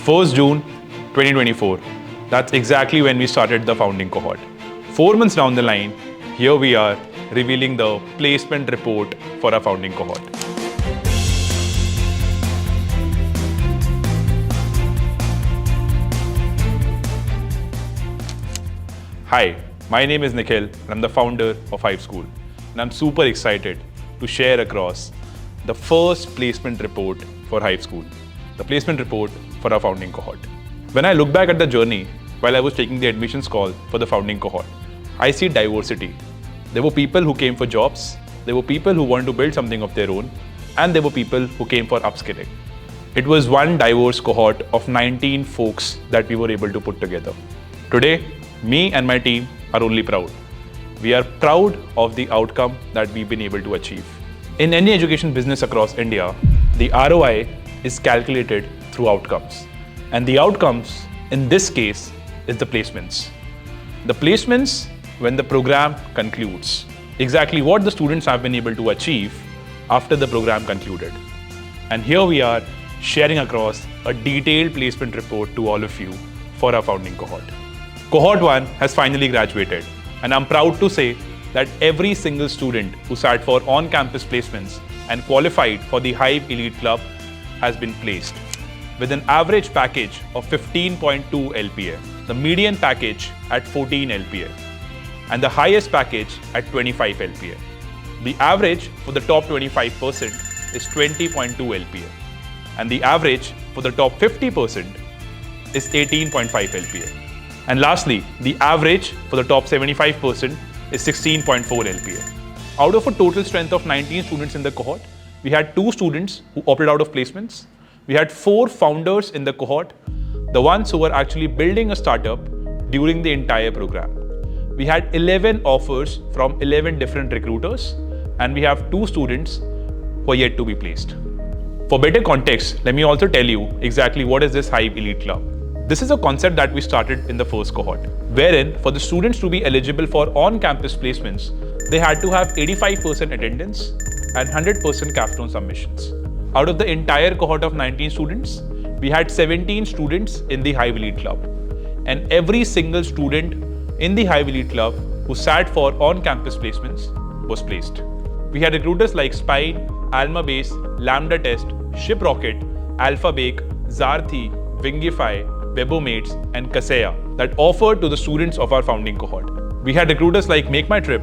1st June 2024. That's exactly when we started the founding cohort. 4 months down the line, here we are revealing the placement report for our founding cohort. Hi, my name is Nikhil and I'm the founder of HiveSchool, and I'm super excited to share across the first placement report for HiveSchool, the placement report for our founding cohort. When I look back at the journey while I was taking the admissions call for the founding cohort, I see diversity. There were people who came for jobs, there were people who wanted to build something of their own, and there were people who came for upskilling. It was one diverse cohort of 19 folks that we were able to put together. Today, me and my team are only proud. We are proud of the outcome that we've been able to achieve. In any education business across India, the ROI is calculated through outcomes. And the outcomes, in this case, is the placements. The placements when the program concludes. Exactly what the students have been able to achieve after the program concluded. And here we are sharing across a detailed placement report to all of you for our founding cohort. Cohort 1 has finally graduated, and I'm proud to say that every single student who sat for on-campus placements and qualified for the Hive Elite Club has been placed with an average package of 15.2 LPA, the median package at 14 LPA, and the highest package at 25 LPA. The average for the top 25% is 20.2 LPA, and the average for the top 50% is 18.5 LPA. And lastly, the average for the top 75% is 16.4 LPA. Out of a total strength of 19 students in the cohort, we had 2 students who opted out of placements. We had 4 founders in the cohort, the ones who were actually building a startup during the entire program. We had 11 offers from 11 different recruiters, and we have 2 students who are yet to be placed. For better context, let me also tell you exactly what is this Hive Elite Club. This is a concept that we started in the first cohort, wherein for the students to be eligible for on-campus placements, they had to have 85% attendance and 100% capstone submissions. Out of the entire cohort of 19 students, we had 17 students in the Hive Elite Club. And every single student in the Hive Elite Club who sat for on-campus placements was placed. We had recruiters like Spine, Almabase, Lambda Test, ShipRocket, AlphaBake, Zarthi, Wingify, Webomates, and Kaseya that offered to the students of our founding cohort. We had recruiters like Make My Trip,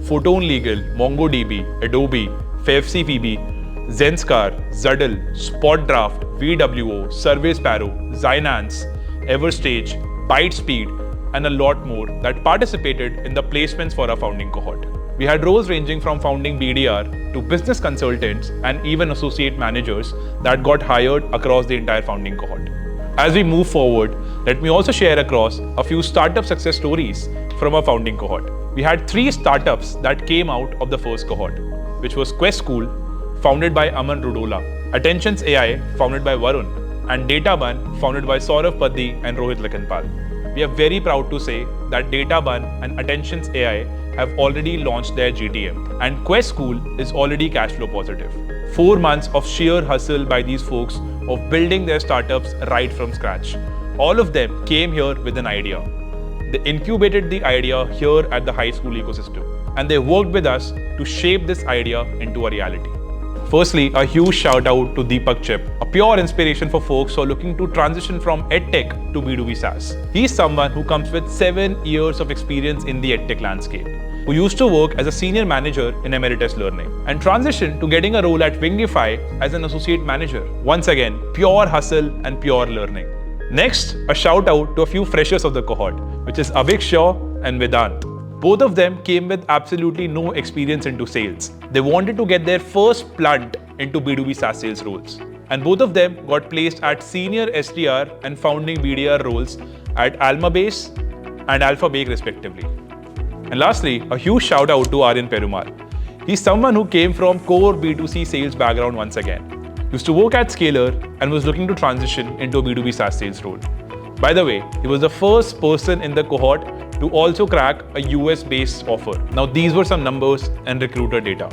Photon Legal, MongoDB, Adobe, FevCVB, Zenscar, Zuddle, SpotDraft, VWO, Survey Sparrow, Zynance, Everstage, ByteSpeed, and a lot more that participated in the placements for our founding cohort. We had roles ranging from founding BDR to business consultants and even associate managers that got hired across the entire founding cohort. As we move forward, let me also share across a few startup success stories from our founding cohort. We had 3 startups that came out of the first cohort, which was Quest School, founded by Aman Rudola, Attentions AI, founded by Varun, and DataBun, founded by Saurav Paddi and Rohit Lakhanpal. We are very proud to say that DataBun and Attentions AI have already launched their GTM, and Quest School is already cash flow positive. 4 months of sheer hustle by these folks of building their startups right from scratch. All of them came here with an idea. They incubated the idea here at the HiveSchool ecosystem, and they worked with us to shape this idea into a reality. Firstly, a huge shout out to Deepak Chip, a pure inspiration for folks who are looking to transition from EdTech to B2B SaaS. He's someone who comes with 7 years of experience in the EdTech landscape, who used to work as a senior manager in Emeritus Learning and transitioned to getting a role at Wingify as an associate manager. Once again, pure hustle and pure learning. Next, a shout out to a few freshers of the cohort, which is Avik Shaw and Vedant. Both of them came with absolutely no experience into sales. They wanted to get their first blunt into B2B SaaS sales roles. And both of them got placed at senior SDR and founding BDR roles at Almabase and AlphaBake respectively. And lastly, a huge shout out to Aryan Perumal. He's someone who came from core B2C sales background once again. Used to work at Scaler and was looking to transition into a B2B SaaS sales role. By the way, he was the first person in the cohort to also crack a US-based offer. Now these were some numbers and recruiter data.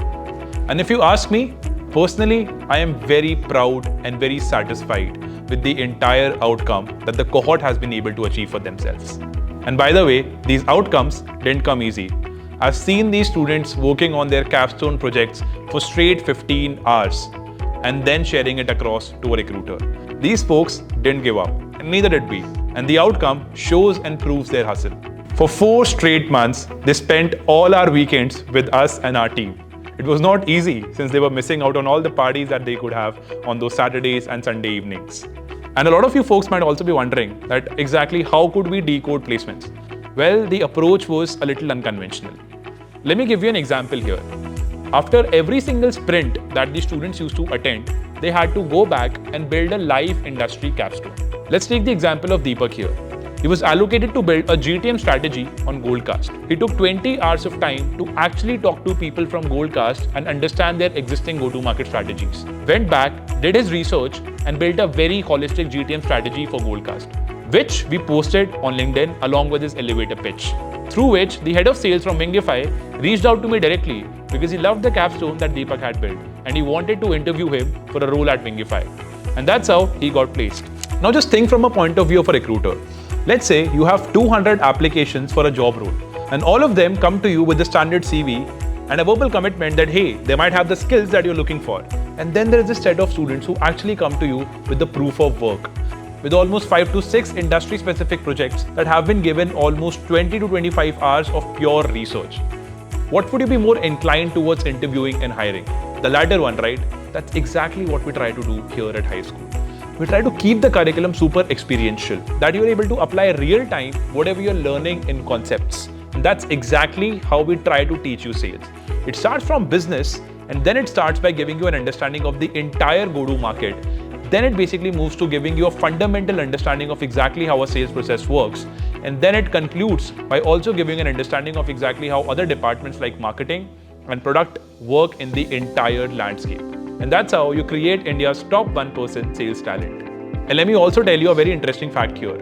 And if you ask me, personally, I am very proud and very satisfied with the entire outcome that the cohort has been able to achieve for themselves. And by the way, these outcomes didn't come easy. I've seen these students working on their capstone projects for straight 15 hours and then sharing it across to a recruiter. These folks didn't give up, and neither did we. And the outcome shows and proves their hustle. For 4 straight months, they spent all our weekends with us and our team. It was not easy since they were missing out on all the parties that they could have on those Saturdays and Sunday evenings. And a lot of you folks might also be wondering that exactly how could we decode placements? Well, the approach was a little unconventional. Let me give you an example here. After every single sprint that the students used to attend, they had to go back and build a live industry capstone. Let's take the example of Deepak here. He was allocated to build a GTM strategy on Goldcast. He took 20 hours of time to actually talk to people from Goldcast and understand their existing go-to-market strategies. Went back, did his research, and built a very holistic GTM strategy for Goldcast, which we posted on LinkedIn along with his elevator pitch. Through which the head of sales from Wingify reached out to me directly because he loved the capstone that Deepak had built and he wanted to interview him for a role at Wingify. And that's how he got placed. Now just think from a point of view of a recruiter. Let's say you have 200 applications for a job role and all of them come to you with the standard CV and a verbal commitment that hey, they might have the skills that you're looking for. And then there is a set of students who actually come to you with the proof of work, with almost 5 to 6 industry-specific projects that have been given almost 20 to 25 hours of pure research. What would you be more inclined towards interviewing and hiring? The latter one, right? That's exactly what we try to do here at HiveSchool. We try to keep the curriculum super experiential, that you're able to apply real time whatever you're learning in concepts. And that's exactly how we try to teach you sales. It starts from business and then it starts by giving you an understanding of the entire go-to-market. Then it basically moves to giving you a fundamental understanding of exactly how a sales process works. And then it concludes by also giving an understanding of exactly how other departments like marketing and product work in the entire landscape. And that's how you create India's top 1% sales talent. And let me also tell you a very interesting fact here.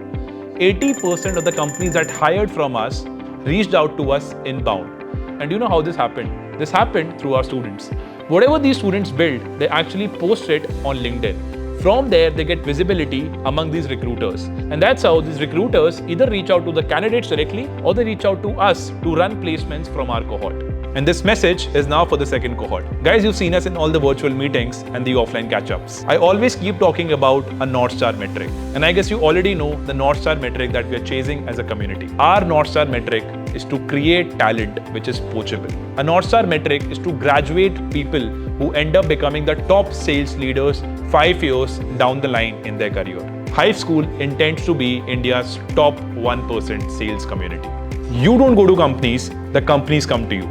80% of the companies that hired from us reached out to us inbound. And you know how this happened? This happened through our students. Whatever these students build, they actually post it on LinkedIn. From there, they get visibility among these recruiters. And that's how these recruiters either reach out to the candidates directly or they reach out to us to run placements from our cohort. And this message is now for the second cohort. Guys, you've seen us in all the virtual meetings and the offline catch-ups. I always keep talking about a North Star metric. And I guess you already know the North Star metric that we are chasing as a community. Our North Star metric is to create talent which is poachable. A North Star metric is to graduate people who end up becoming the top sales leaders 5 years down the line in their career. HiveSchool intends to be India's top 1% sales community. You don't go to companies, the companies come to you.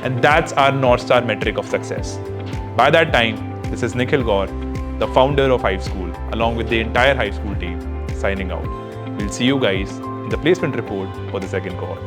And that's our North Star metric of success. By that time, this is Nikhil Gaur, the founder of HiveSchool, along with the entire HiveSchool team, signing out. We'll see you guys in the placement report for the second cohort.